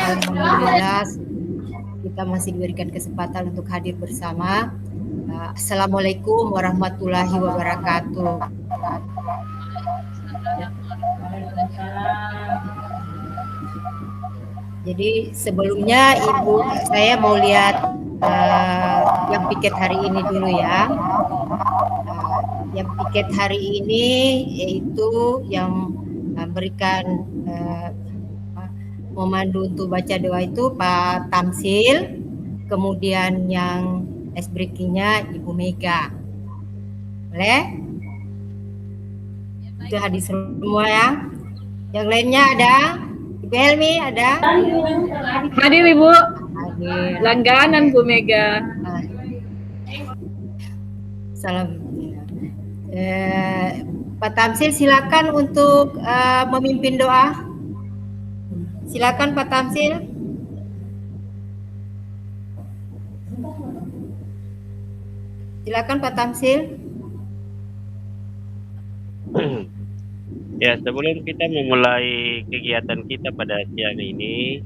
Alhamdulillah kita masih diberikan kesempatan untuk hadir bersama. Assalamualaikum warahmatullahi wabarakatuh. Jadi sebelumnya saya mau lihat yang piket hari ini dulu ya. Yang piket hari ini yaitu yang berikan memandu untuk baca doa itu Pak Tamsil, kemudian yang ice breaking-nya Ibu Mega. Boleh? Itu hadir semua ya. Yang lainnya ada Ibu Helmi ada? Hadir Ibu. Hadir. Langganan Bu Mega. Salam. Pak Tamsil silakan untuk memimpin doa. Silakan Pak Tamsil. Silakan Pak Tamsil. Ya, sebelum kita memulai kegiatan kita pada siang ini,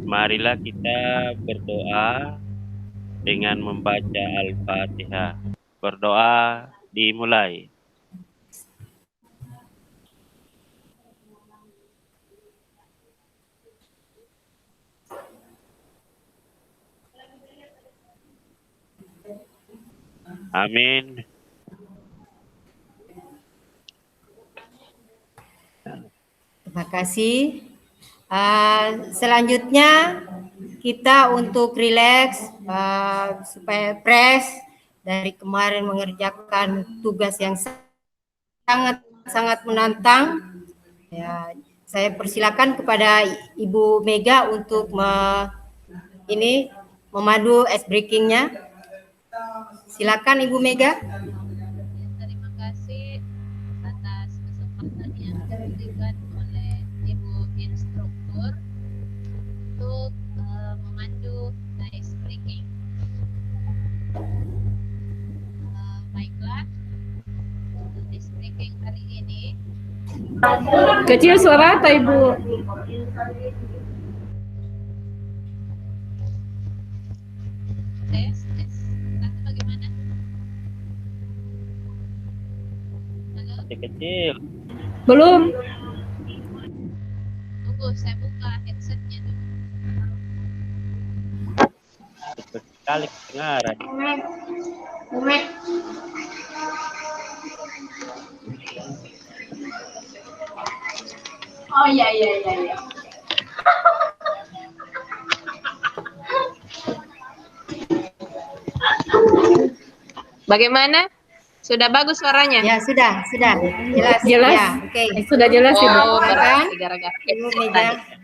marilah kita berdoa dengan membaca Al-Fatihah. Berdoa dimulai. Amin. Terima kasih. Selanjutnya kita untuk rileks supaya fresh dari kemarin mengerjakan tugas yang sangat menantang. Ya, saya persilakan kepada Ibu Mega untuk memandu ice breaking-nya. Silakan Ibu Mega. Terima kasih atas kesempatan yang diberikan oleh Ibu Instruktur untuk memandu ice breaking. Baiklah, ice breaking hari ini. Kecil suara atau Ibu? Tes. Nanti bagaimana? Halo? Kecil. Belum. Tunggu, saya buka headsetnya dulu. Cepat sekali kedengaran. Oh iya. Bagaimana? Sudah bagus suaranya? Ya, sudah. Jelas. Jelas. Ya, oke. Sudah jelas Ibu. Berarti gara-gara Ibu headset Mega. tadi.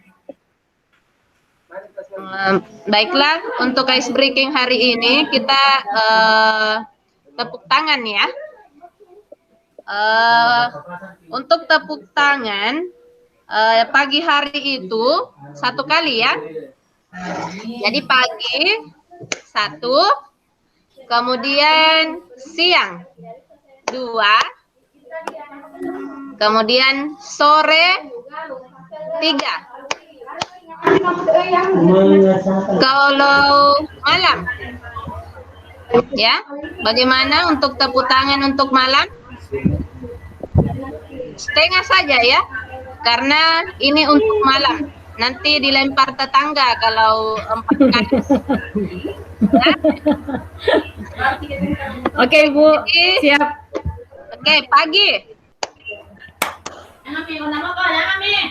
Baiklah, untuk ice breaking hari ini kita tepuk tangan ya. Untuk tepuk tangan pagi hari itu 1 kali ya. Jadi pagi 1, kemudian siang 2, kemudian sore 3. Kalau malam, ya, bagaimana untuk tepuk tangan untuk malam? Setengah saja ya, karena ini untuk malam. Nanti dilempar tetangga kalau 4 kali. Ya? Oke Ibu, siap. Oke, pagi.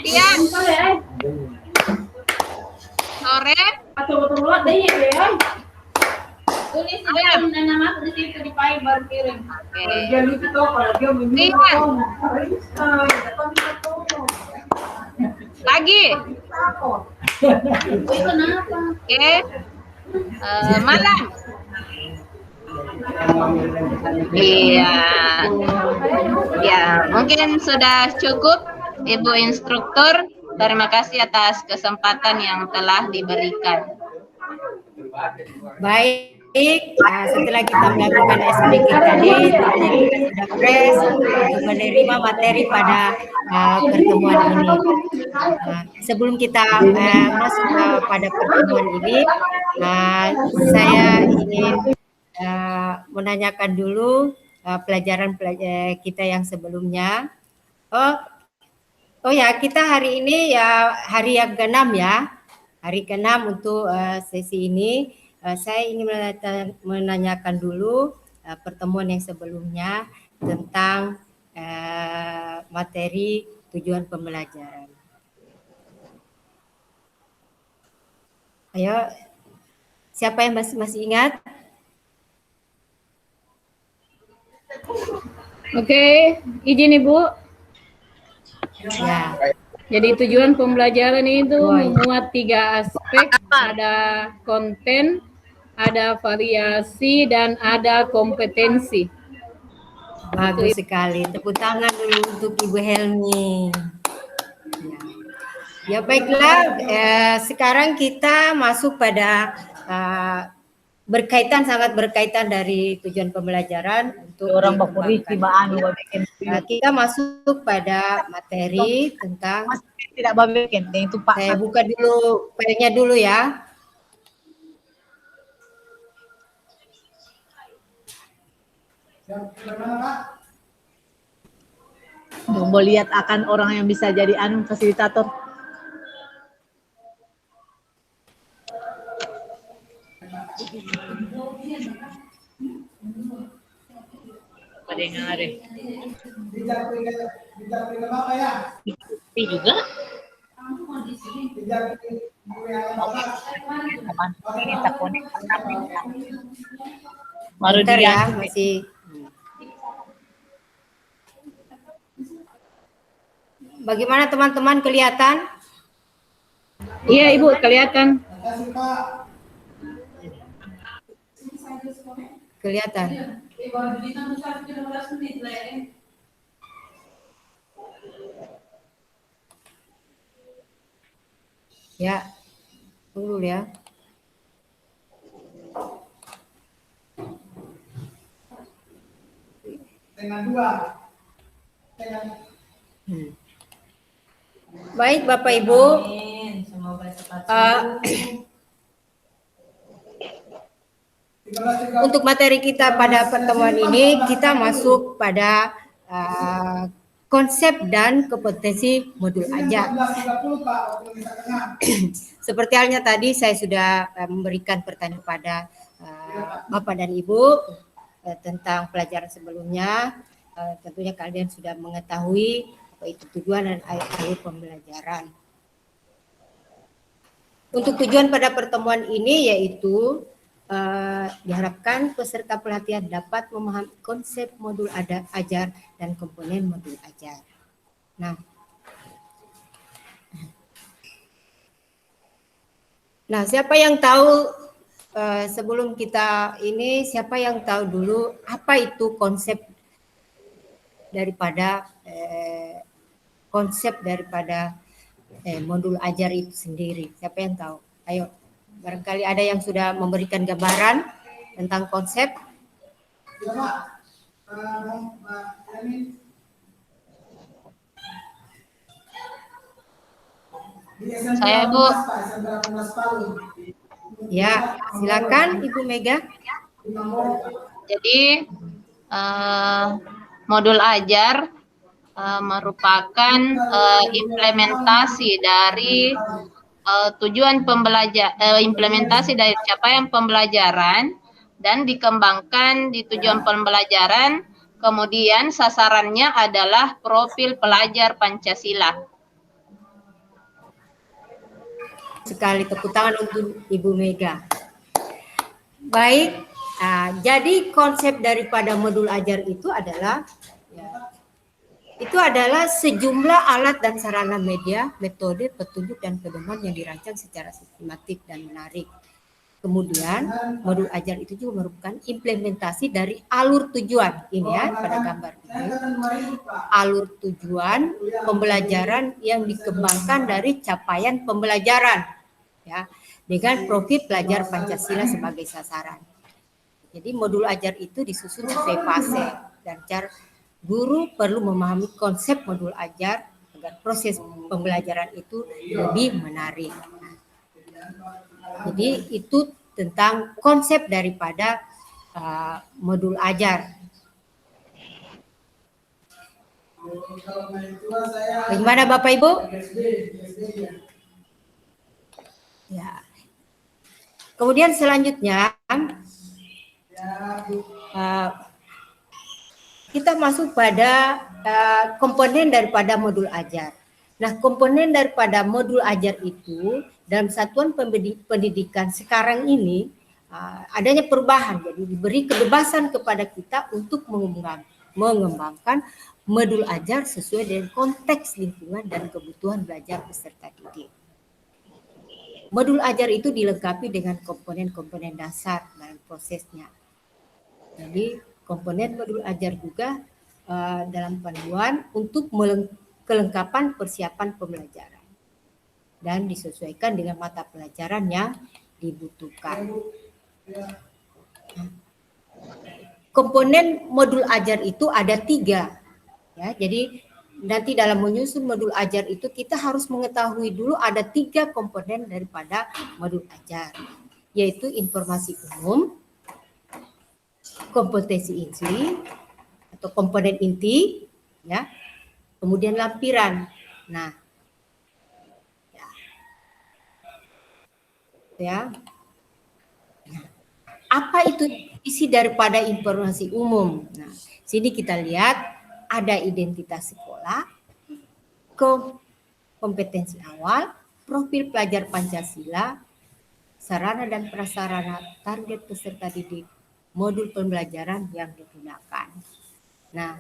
Siang. Sore. Pagi. Oke. Malam. Iya. Ya, mungkin sudah cukup Ibu Instruktur. Terima kasih atas kesempatan yang telah diberikan. Baik. setelah kita melakukan SBK tadi, tentunya kita sudah fresh untuk menerima materi pada pertemuan ini. Sebelum kita masuk pada pertemuan ini, saya ingin menanyakan dulu pelajaran kita yang sebelumnya. Oh ya, kita hari ini ya hari yang ke-6 ya. Hari ke-6 untuk sesi ini. Saya ingin menanyakan dulu pertemuan yang sebelumnya tentang materi tujuan pembelajaran. Ayo, siapa yang masih ingat? Oke, izin Ibu. Ya. Jadi tujuan pembelajaran itu memuat 3 aspek, ada konten, ada variasi, dan ada kompetensi. Bagus sekali. Tepuk tangan dulu untuk Ibu Helmi. Ya baiklah, sekarang kita masuk pada sangat berkaitan dari tujuan pembelajaran untuk orang kita masuk pada materi tentang tidak bagian itu Pak. Saya buka dulu filenya dulu ya. Mau lihat akan orang yang bisa jadi fasilitator. Pendengar. Ini juga. Bentar ya, masih. Bagaimana teman-teman, kelihatan? Iya Ibu, kelihatan. Kelihatan. Ya, tunggu ya. Dengan 2. Baik Bapak Ibu. Untuk materi kita pada pertemuan ini, kita masuk pada konsep dan kompetensi modul ajar. Seperti halnya tadi saya sudah memberikan pertanyaan pada Bapak dan Ibu tentang pelajaran sebelumnya. Tentunya kalian sudah mengetahui apa itu tujuan dan alur pembelajaran. Untuk tujuan pada pertemuan ini yaitu diharapkan peserta pelatihan dapat memahami konsep modul ajar dan komponen modul ajar. Nah, siapa yang tahu sebelum kita ini, siapa yang tahu dulu apa itu konsep daripada modul ajar itu sendiri? Siapa yang tahu? Ayo. Barangkali ada yang sudah memberikan gambaran tentang konsep. Saya Bu. Ya, silakan Ibu Mega. Jadi modul ajar merupakan implementasi dari tujuan implementasi dari capaian pembelajaran dan dikembangkan di tujuan pembelajaran, kemudian sasarannya adalah profil pelajar Pancasila. Sekali tepuk tangan untuk Ibu Mega. Baik, jadi konsep daripada modul ajar itu adalah sejumlah alat dan sarana media, metode, petunjuk, dan pedoman yang dirancang secara sistematik dan menarik. Kemudian, modul ajar itu juga merupakan implementasi dari alur tujuan. Ini ya, pada gambar ini. Alur tujuan pembelajaran yang dikembangkan dari capaian pembelajaran. Ya, dengan profil pelajar Pancasila sebagai sasaran. Jadi modul ajar itu disusun sesuai fase dan cara guru perlu memahami konsep modul ajar agar proses pembelajaran itu lebih menarik. Jadi itu tentang konsep daripada modul ajar. Bagaimana Bapak Ibu? Ya. Kemudian selanjutnya kita masuk pada komponen daripada modul ajar. Nah, komponen daripada modul ajar itu dalam satuan pendidikan sekarang ini adanya perubahan. Jadi diberi kebebasan kepada kita untuk mengembangkan modul ajar sesuai dengan konteks lingkungan dan kebutuhan belajar peserta didik. Modul ajar itu dilengkapi dengan komponen-komponen dasar dalam prosesnya. Jadi komponen modul ajar juga dalam panduan untuk kelengkapan persiapan pembelajaran dan disesuaikan dengan mata pelajaran yang dibutuhkan. Komponen modul ajar itu ada 3. Ya, jadi nanti dalam menyusun modul ajar itu kita harus mengetahui dulu ada 3 komponen daripada modul ajar, yaitu informasi umum, kompetensi inti atau komponen inti, ya, kemudian lampiran. Nah, ya, apa itu isi daripada informasi umum? Nah, sini kita lihat ada identitas sekolah, kompetensi awal, profil pelajar Pancasila, sarana dan prasarana, target peserta didik, modul pembelajaran yang digunakan. Nah,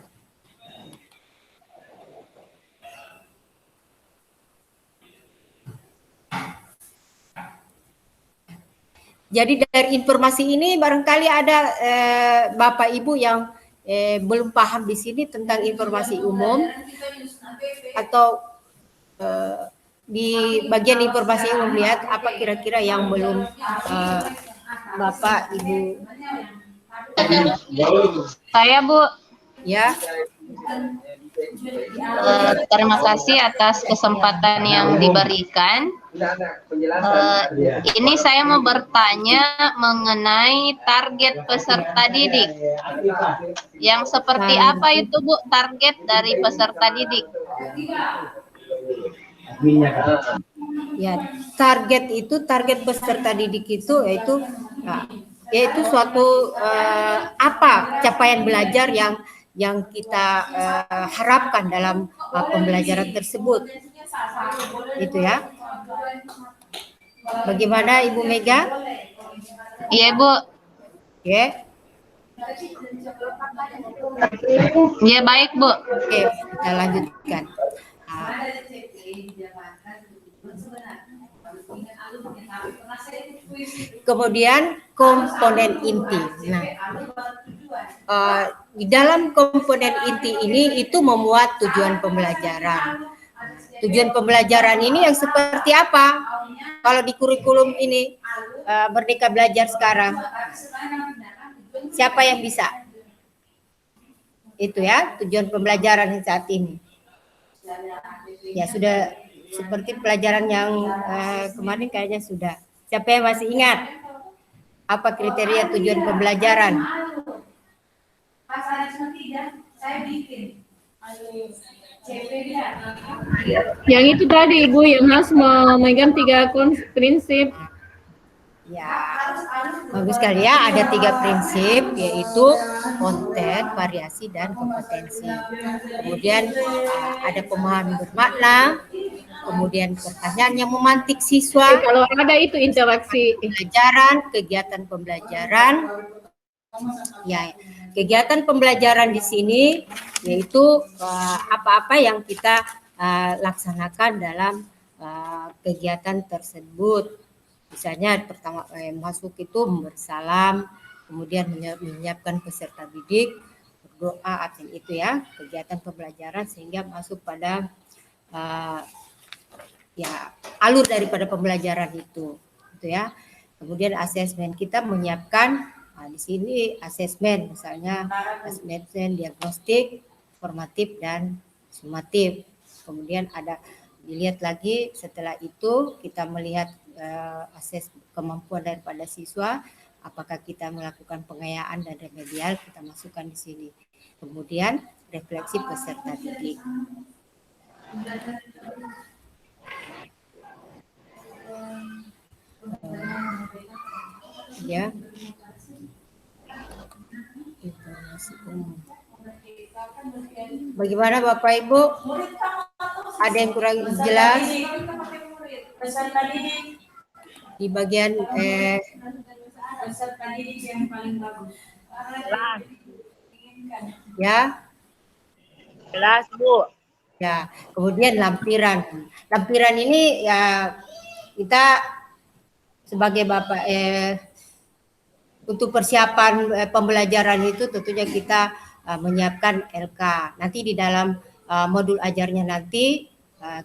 jadi dari informasi ini barangkali ada Bapak Ibu yang belum paham di sini tentang informasi umum atau di bagian informasi umum, lihat apa kira-kira yang belum Bapak Ibu. Saya Bu. Ya. Terima kasih atas kesempatan yang diberikan. Ini saya mau bertanya mengenai target peserta didik. Yang seperti apa itu Bu target dari peserta didik? Ya, target peserta didik itu yaitu suatu apa capaian belajar yang kita harapkan dalam pembelajaran tersebut. Itu ya. Bagaimana Ibu Mega? Iya Bu. Oke. Iya baik Bu. Oke, kita lanjutkan. Kemudian komponen inti. Nah, di dalam komponen inti ini itu memuat tujuan pembelajaran. Tujuan pembelajaran ini yang seperti apa? Kalau di kurikulum ini Merdeka Belajar sekarang, siapa yang bisa? Itu ya, tujuan pembelajaran saat ini. Ya sudah seperti pelajaran yang kemarin kayaknya sudah. Siapa yang masih ingat? Apa kriteria tujuan pembelajaran? Yang itu tadi Ibu yang harus memegang 3 prinsip. Ya, bagus sekali ya. Ada 3 prinsip, yaitu konten, variasi, dan kompetensi. Kemudian ada pemahaman bermakna, kemudian pertanyaan yang memantik siswa. Kalau ada itu interaksi pembelajaran, kegiatan pembelajaran. Ya, kegiatan pembelajaran di sini yaitu apa-apa yang kita laksanakan dalam kegiatan tersebut. Misalnya pertama masuk itu bersalam, kemudian menyiapkan peserta didik, berdoa, artinya itu ya kegiatan pembelajaran sehingga masuk pada ya alur daripada pembelajaran itu ya. Kemudian asesmen kita menyiapkan Nah, di sini asesmen, misalnya asesmen diagnostik, formatif dan sumatif. Kemudian ada dilihat lagi, setelah itu kita melihat akses kemampuan daripada siswa, apakah kita melakukan pengayaan dan remedial, kita masukkan di sini. Kemudian refleksi peserta didik. Ya. Informasi umum. Bagaimana Bapak Ibu? Ada yang kurang jelas? Di bagian ya. Jelas, Bu. Ya, kemudian lampiran. Lampiran ini ya kita sebagai Bapak untuk persiapan pembelajaran itu tentunya kita menyiapkan LK. Nanti di dalam modul ajarnya nanti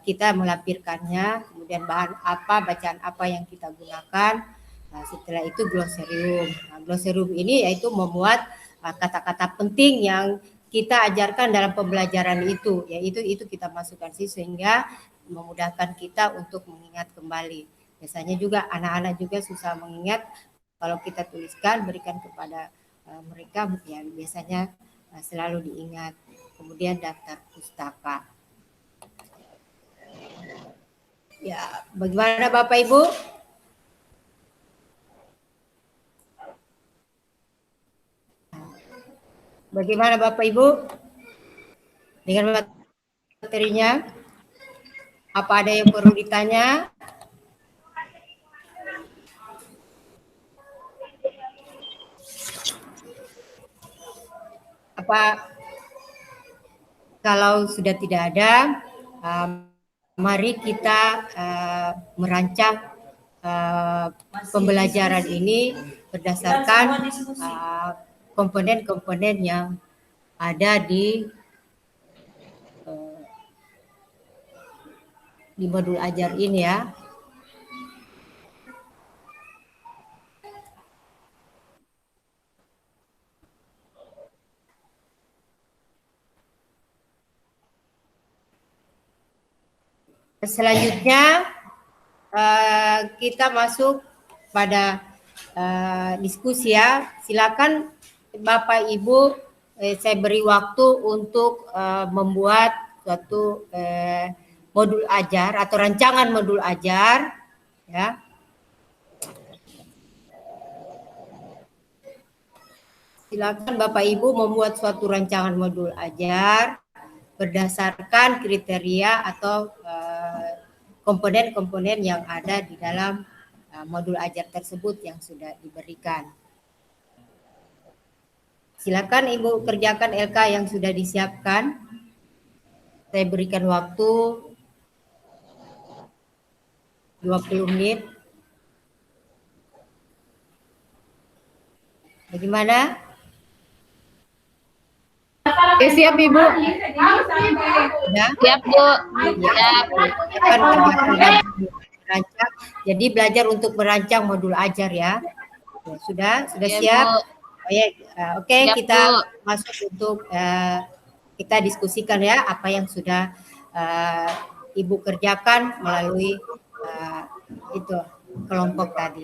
kita melampirkannya, kemudian bahan apa, bacaan apa yang kita gunakan. Setelah itu glosarium. Glosarium ini yaitu memuat kata-kata penting yang kita ajarkan dalam pembelajaran itu, yaitu kita masukkan sih sehingga memudahkan kita untuk mengingat kembali. Biasanya juga anak-anak juga susah mengingat, kalau kita tuliskan berikan kepada mereka ya biasanya selalu diingat. Kemudian daftar pustaka. Ya, bagaimana Bapak Ibu? Bagaimana Bapak Ibu dengan materinya? Apa ada yang perlu ditanya? Apa kalau sudah tidak ada, mari kita merancang pembelajaran ini berdasarkan komponen-komponen yang ada di modul ajar ini ya. Selanjutnya kita masuk pada diskusi ya. Silakan Bapak Ibu, saya beri waktu untuk membuat suatu modul ajar atau rancangan modul ajar ya. Silakan Bapak Ibu membuat suatu rancangan modul ajar berdasarkan kriteria atau komponen-komponen yang ada di dalam modul ajar tersebut yang sudah diberikan. Silakan Ibu kerjakan LK yang sudah disiapkan. Saya berikan waktu 20 menit. Bagaimana? Siap Ibu. Ya? Siap Bu. Siap. Kan merancang. Jadi belajar untuk merancang modul ajar ya. Sudah Ya, siap? Bu. Oke, Siap, kita Bu. masuk untuk kita diskusikan ya apa yang sudah Ibu kerjakan melalui itu kelompok tadi.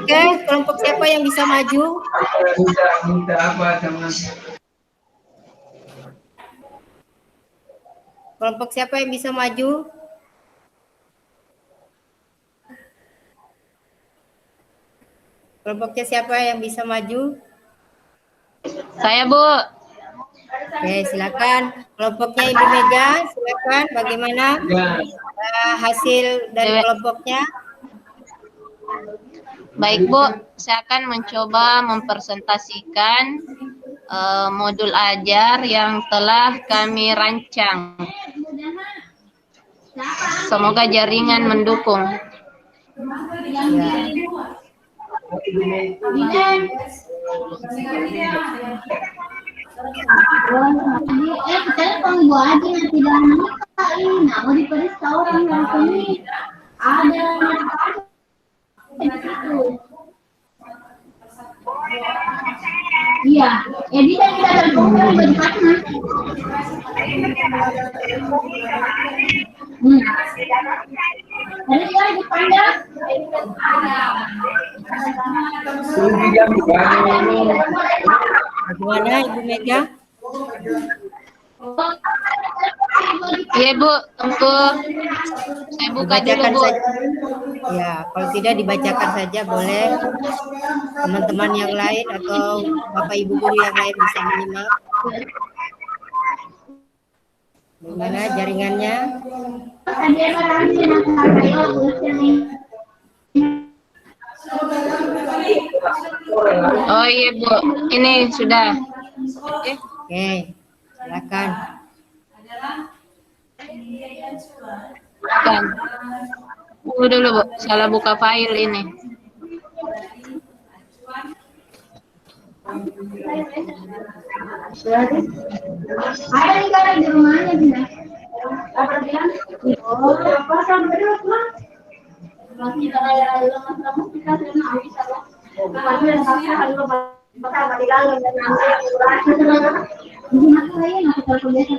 Oke, kelompok siapa yang bisa maju? Kelompok siapa yang bisa maju? Kelompoknya siapa yang bisa maju? Saya Bu. Oke, silakan. Kelompoknya Ibu Mega, silakan. Bagaimana hasil dari kelompoknya? Baik Bu, saya akan mencoba mempresentasikan modul ajar yang telah kami rancang. Semoga jaringan mendukung. Ya. Telepon gua aja nanti dalam nikah ini, nah mau diperiksa orang yang ini ada di situ. Iya, jadi kan kita ada program bagi partner. Jadi dia dipandang. Bagaimana Ibu Mega? Iya Bu, tunggu. Saya buka dulu Dibacakan Bu. saja. Ya, kalau tidak dibacakan saja boleh. Teman-teman yang lain atau Bapak Ibu guru yang lain bisa menyimak. Bagaimana jaringannya? Oh iya Bu, ini sudah. Oke, silakan. Bukan. Tunggu dulu Bu, salah buka file ini. Ada nih kalau di rumahnya Bunda. Apa bilang? Oh, apa sampai terus mah? Masih ada kamu kita sudah bisa loh. Masih ada satu bakal di dalam dan nanti gimana saya nggak tahu biasa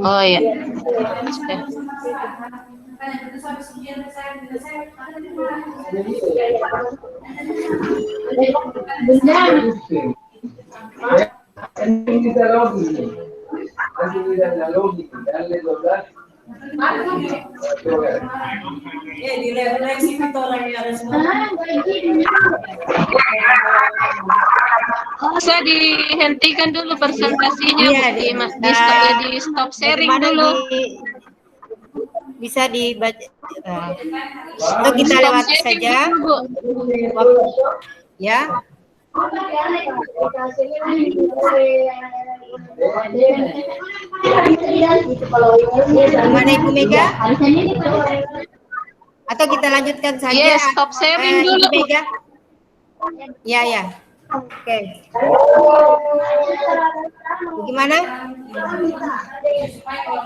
Oh iya. Sudah. Bisa dihentikan dulu presentasinya, Iya, di stop sharing bagaimana dulu. Bisa dibaca. Atau kita Stop lewati sharing saja. dulu, Bu. Ya. Gimana Ibu Mega? Atau kita lanjutkan saja? Yes, stop sharing Ibu dulu. Mega? Ya, ya. Oke. Bagaimana?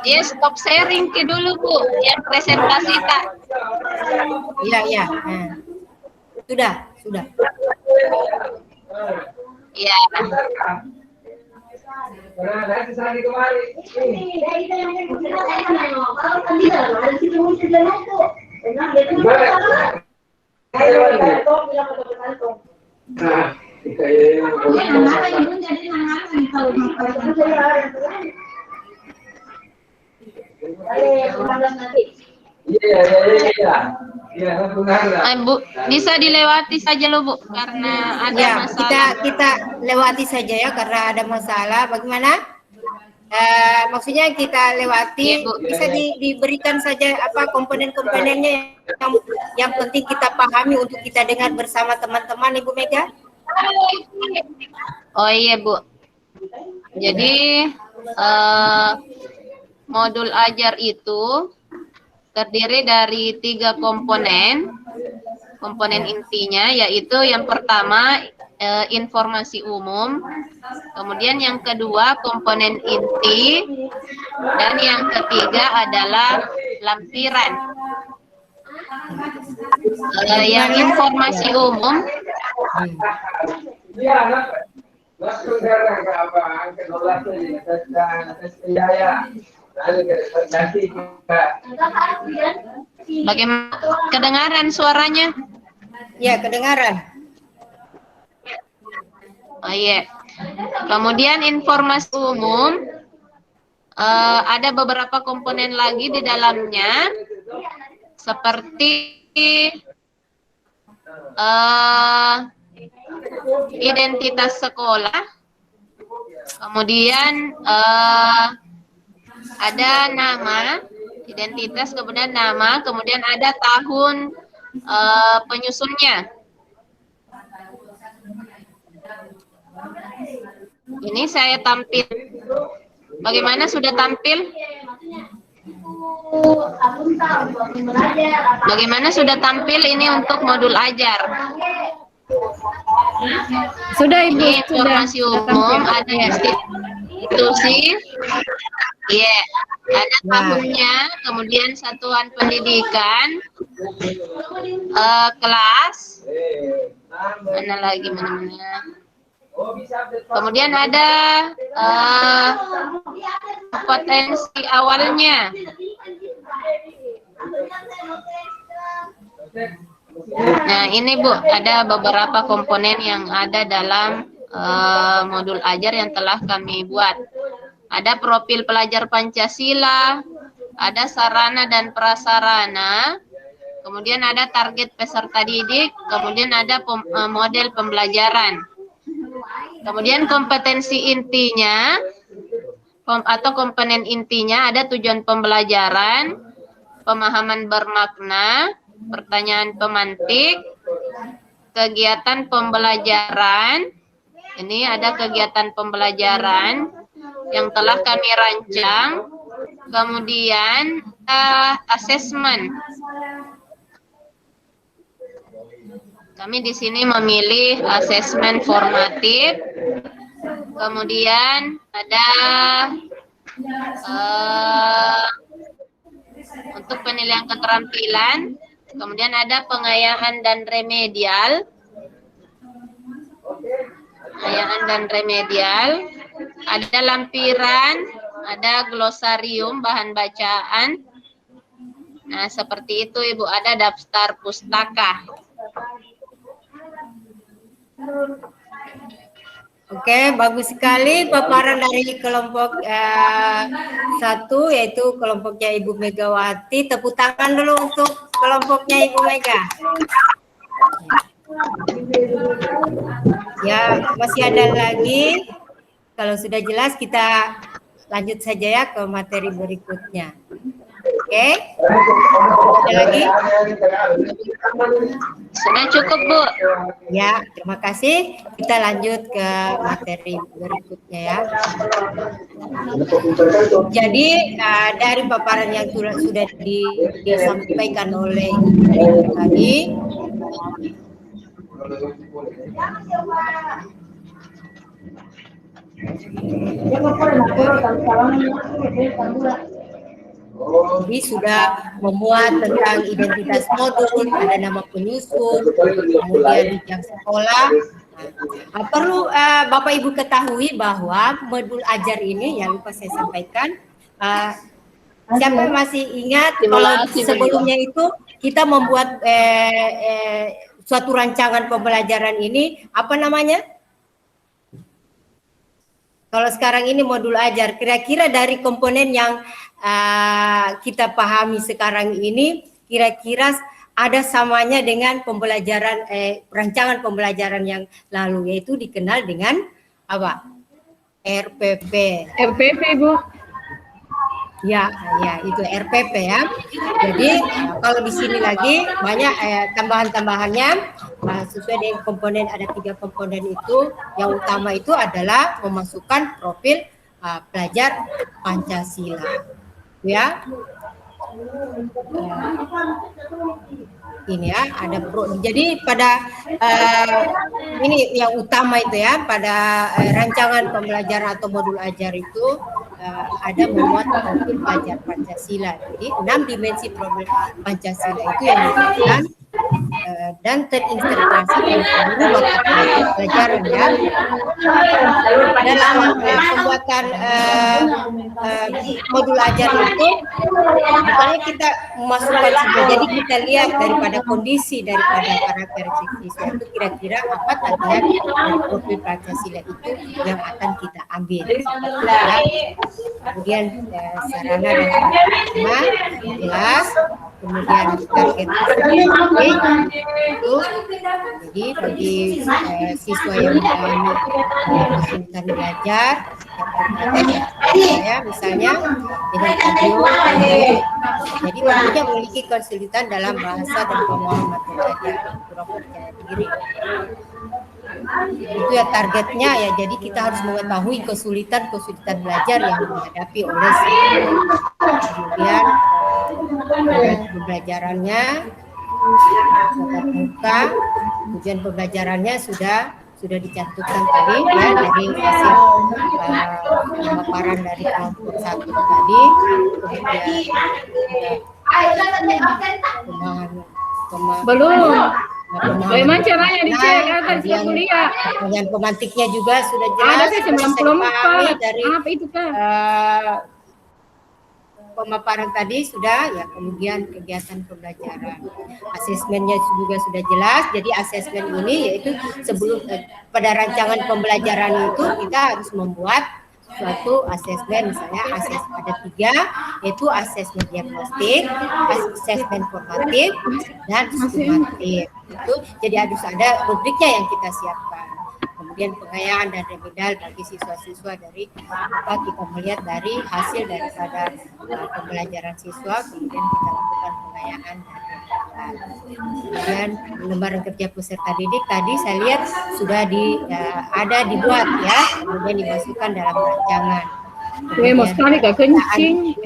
Yes, stop sharing ke dulu Bu, yang presentasi tak. Iya, iya. Nah. Sudah. Ya. Bu, bisa dilewati saja loh Bu, karena ada Ya, masalah. kita lewati saja ya karena ada masalah. Bagaimana? Maksudnya kita lewati, Iya, Bu. bisa diberikan saja apa komponen-komponennya yang penting kita pahami untuk kita dengar bersama teman-teman, Ibu Mega. Oh iya Bu. Jadi modul ajar itu terdiri dari 3 komponen. Komponen intinya yaitu yang pertama informasi umum, kemudian yang kedua komponen inti, dan yang ketiga adalah lampiran. Yang informasi umum bagaimana kedengaran suaranya? Ya, kedengaran. Oh iya. Kemudian informasi umum ada beberapa komponen lagi di dalamnya seperti identitas sekolah, kemudian ada nama, identitas, kemudian nama, kemudian ada tahun penyusunnya. Ini saya tampil. Bagaimana, sudah tampil? Bagaimana sudah tampil ini untuk modul ajar? Sudah Ibu, Ini informasi umum, ada institusi, Iya, ada tahunnya, kemudian satuan pendidikan, kelas, mana lagi mana. Kemudian ada potensi awalnya. Nah, ini Bu, ada beberapa komponen yang ada dalam modul ajar yang telah kami buat. Ada profil pelajar Pancasila, ada sarana dan prasarana, kemudian ada target peserta didik, kemudian ada model pembelajaran. Kemudian kompetensi intinya atau komponen intinya ada tujuan pembelajaran, pemahaman bermakna, pertanyaan pemantik, kegiatan pembelajaran. Ini ada kegiatan pembelajaran yang telah kami rancang. Kemudian asesmen. Kami di sini memilih asesmen formatif. Kemudian ada untuk penilaian keterampilan. Kemudian ada pengayaan dan remedial. Pengayaan dan remedial. Ada lampiran, ada glosarium, bahan bacaan. Nah, seperti itu Ibu, ada daftar pustaka. Oke, bagus sekali paparan dari kelompok 1, yaitu kelompoknya Ibu Megawati. Tepuk tangan dulu untuk kelompoknya Ibu Mega. Ya, masih ada lagi. Kalau sudah jelas kita lanjut saja ya ke materi berikutnya. Oke? Ada lagi? Sudah cukup, Bu. Ya, terima kasih. Kita lanjut ke materi berikutnya ya. Jadi dari paparan yang sudah disampaikan oleh Ibu tadi, jadi sudah memuat tentang identitas modul, ada nama penyusun, kemudian jenjang sekolah. Perlu Bapak Ibu ketahui bahwa modul ajar ini yang lupa saya sampaikan, siapa masih ingat kalau sebelumnya itu kita membuat suatu rancangan pembelajaran ini, apa namanya? Kalau sekarang ini modul ajar, kira-kira dari komponen yang kita pahami sekarang ini, kira-kira ada samanya dengan pembelajaran rancangan pembelajaran yang lalu, yaitu dikenal dengan apa? RPP. RPP, Bu. Ya, itu RPP ya. Jadi kalau di sini lagi banyak tambahan-tambahannya sesuai dengan komponen, ada 3 komponen itu. Yang utama itu adalah memasukkan profil pelajar Pancasila, ya. Ini ya ada jadi pada ini yang utama itu ya, pada rancangan pembelajaran atau modul ajar itu ada memuat profil pelajar Pancasila. Jadi 6 dimensi profil Pancasila itu yang diberikan dan terintegrasi dengan seluruh mata pelajaran ya. Dalam pembuatan modul ajar itu bukannya kita memasukkan semua, jadi kita lihat daripada kondisi daripada karakteristik siswa itu kira-kira apa tagihan dari profil Pancasila itu yang akan kita ambil. Ya. Kemudian sarana dan prasarana jelas, kemudian target itu jadi bagi siswa yang mengalami kesulitan belajar ya, misalnya dengan audio, jadi tentunya memiliki kesulitan dalam bahasa dan pemahaman materi ajar, kurang percaya diri. Itu ya targetnya ya, jadi kita harus mengetahui kesulitan belajar yang dihadapi oleh siswa. Kemudian pembelajarannya tatap muka, tujuan pembelajarannya sudah dicantumkan tadi ya dari hasil pemaparan pemaparan dari kelompok 1 tadi, kemudian Belum. pemahaman Bagaimana caranya dicek? Kan tadi kemudian sudah kuliah. pertanyaan pemantiknya juga sudah jelas, Ada sih sudah bisa dipahami 94. dari Apa itu kan? pemaparan tadi sudah ya, kemudian kegiatan pembelajaran, asesmennya juga sudah jelas. Jadi asesmen ini yaitu sebelum pada rancangan pembelajaran itu kita harus membuat suatu asesmen, misalnya ada 3, yaitu asesmen diagnostik, asesmen formatif, dan sumatif. Itu jadi harus ada rubriknya yang kita siapkan. Kemudian pengayaan dan remedial bagi siswa-siswa dari kita melihat dari hasil daripada pembelajaran siswa, kemudian kita lakukan pengayaan dan remedial. Kemudian lembaran kerja peserta didik tadi saya lihat sudah ada dibuat ya, kemudian dimasukkan dalam rancangan. Mau sekali Kak, kencing.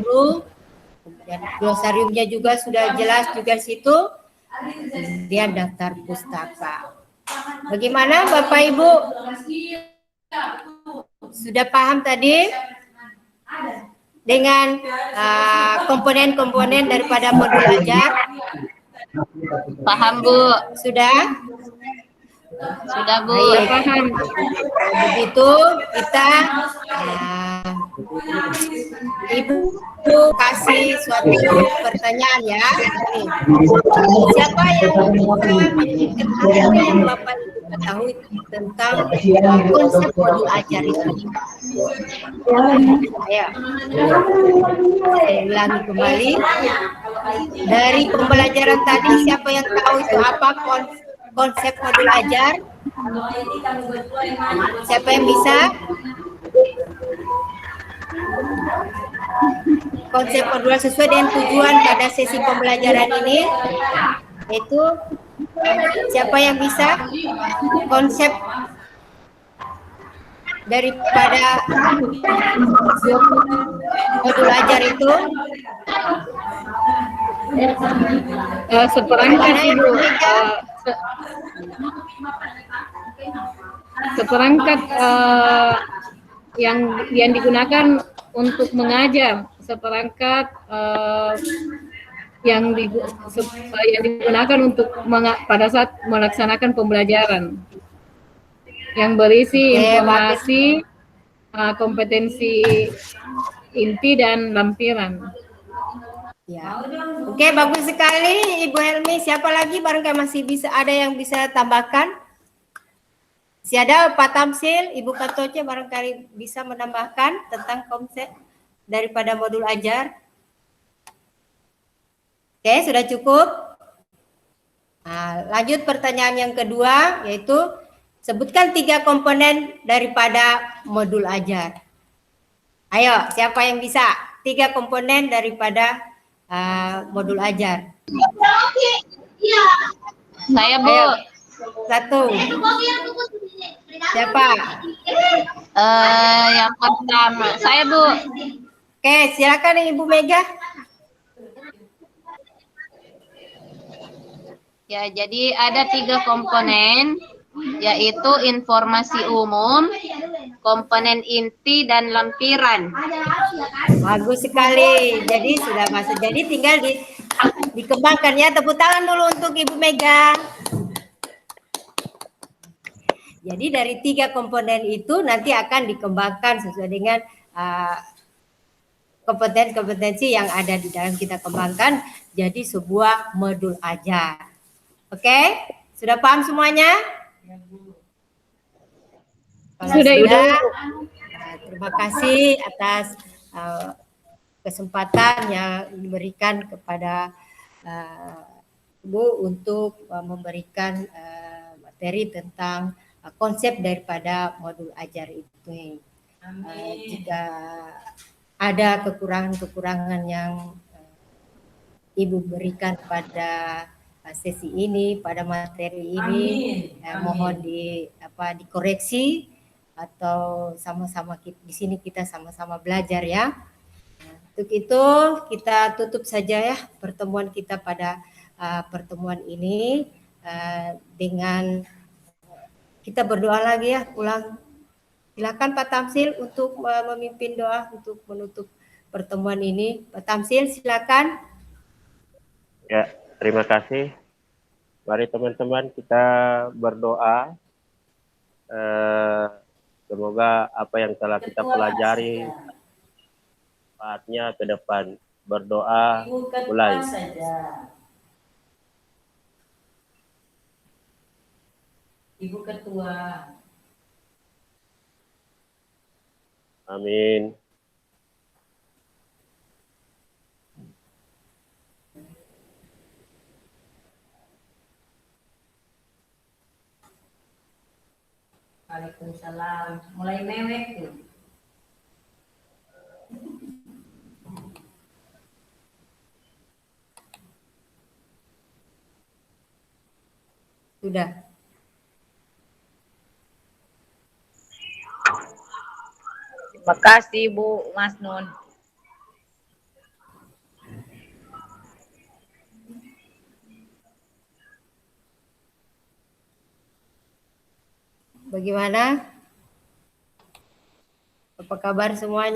Kemudian glosariumnya juga sudah jelas juga situ. Kemudian daftar pustaka. Bagaimana Bapak Ibu? Sudah paham tadi dengan komponen-komponen daripada modul ajar? Paham, Bu. Sudah? Sudah, Bu. Paham. Begitu kita Ibu kasih suatu pertanyaan ya. Siapa yang Bapak Ibu ketahui tentang konsep modul ajar itu? Ayo. Saya ulangi kembali. Dari pembelajaran tadi siapa yang tahu itu apa konsep modul ajar? Siapa yang bisa? Konsep modul sesuai dengan tujuan pada sesi pembelajaran ini, yaitu siapa yang bisa konsep daripada modul ajar itu? Seperangkat Ibu. Seperangkat yang digunakan untuk mengajar, seperangkat yang digunakan untuk pada saat melaksanakan pembelajaran, yang berisi informasi, kompetensi inti dan lampiran. Ya. Oke, bagus sekali Ibu Helmi. Siapa lagi barangkali masih bisa ada yang bisa tambahkan? Si ada Pak Tamsil, Ibu Katoce barangkali bisa menambahkan tentang konsep daripada modul ajar. Oke, sudah cukup. Nah, lanjut pertanyaan yang kedua, yaitu sebutkan 3 komponen daripada modul ajar. Ayo, siapa yang bisa? 3 komponen daripada modul ajar. Saya, Bu. Ayo, 1. Siapa? Yang pertama, saya, Bu. Oke, silakan Ibu Mega. Ya, jadi ada 3 komponen, yaitu informasi umum, komponen inti, dan lampiran. Bagus sekali. Jadi sudah masuk. Jadi tinggal dikembangkan ya. Tepuk tangan dulu untuk Ibu Mega. Jadi dari 3 komponen itu nanti akan dikembangkan sesuai dengan kompetensi yang ada di dalam kita kembangkan jadi sebuah modul ajar. Oke? Sudah paham semuanya? Sudah, Ibu. Terima kasih atas kesempatan yang diberikan kepada Ibu untuk memberikan materi tentang konsep daripada modul ajar itu. Jika ada kekurangan-kekurangan yang Ibu berikan pada sesi ini, pada materi ini, mohon dikoreksi atau sama-sama di sini kita sama-sama belajar ya. Untuk itu kita tutup saja ya pertemuan kita pada pertemuan ini dengan kita berdoa lagi ya, ulang Silakan Pak Tamsil untuk memimpin doa untuk menutup pertemuan ini. Pak Tamsil, silakan. Ya, terima kasih. Mari teman-teman kita berdoa. Semoga apa yang telah kita pelajari saatnya ke depan. Berdoa mulai. Ibu Ketua. Amin. Waalaikumsalam. Mulai mewek tuh. Sudah. Terima kasih Bu Mas Nun. Bagaimana? Apa kabar semuanya?